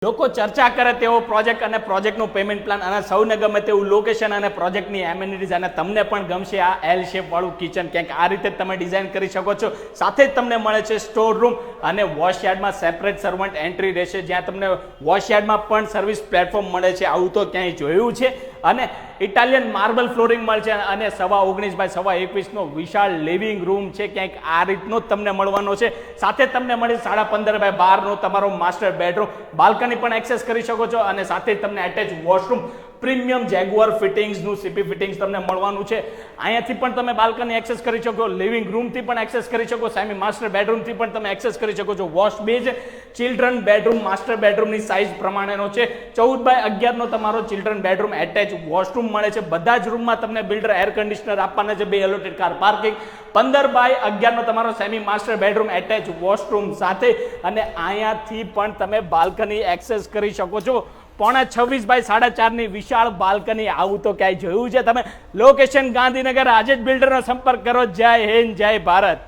લોકો ચર્ચા કરે તેવો પ્રોજેક્ટ અને પ્રોજેક્ટનું પેમેન્ટ પ્લાન અને સૌને ગમે તેવું લોકેશન અને પ્રોજેક્ટની એમેનિટીઝ અને તમને પણ ગમશે આ એલ શેપ વાળું કિચન, ક્યાંક આ રીતે તમે ડિઝાઇન કરી શકો છો. સાથે જ તમને મળે છે સ્ટોર રૂમ અને વોશયાર્ડમાં સેપરેટ સર્વન્ટ એન્ટ્રી રહેશે, જ્યાં તમને વોશયાર્ડમાં પણ સર્વિસ પ્લેટફોર્મ મળે છે. આવું તો ક્યાંય જોયું છે. અને ઇટાલિયન માર્બલ ફ્લોરિંગ મળશે અને 19.5 બાય 21.5નો વિશાળ લિવિંગ રૂમ છે, ક્યાંક આ રીતનો જ તમને મળવાનો છે. સાથે તમને મળે 15.5 બાય 12નો તમારો માસ્ટર બેડરૂમ, બાલ્કની પણ એક્સેસ કરી શકો છો અને સાથે તમને એટેચ વોશરૂમ પ્રીમિયમ જેગુઆર ફિટિંગ્સનું સીપી ફિટિંગ્સ તમને મળવાનું છે. અહીંયાથી પણ તમે બાલ્કની એક્સેસ કરી શકો, લિવિંગ રૂમથી પણ એક્સેસ કરી શકો, સેમી માસ્ટર બેડરૂમથી પણ તમે એક્સેસ કરી શકો છો. Wash base children bedroom master બેડરૂમની સાઇઝ પ્રમાણેનો છે. 14 બાય 11નો તમારો ચિલ્ડ્રન બેડરૂમ એટેચ વોશરૂમ મળે છે. બધા જ રૂમમાં તમને બિલ્ડર એર કન્ડિશનર આપવાના છે, 2 એલોટેડ કાર પાર્કિંગ. 15 બાય 11નો તમારો semi master bedroom attach washroom સાથે અને અહીંયાથી પણ તમે બાલ્કની એક્સેસ કરી શકો છો. 26 બાય 4.5ની વિશાળ બાલ્કની, આવું તો ક્યાંય જોયું છે તમે? લોકેશન ગાંધીનગર. આજે જ બિલ્ડરનો સંપર્ક કરો. જય હિન્દ, જય ભારત.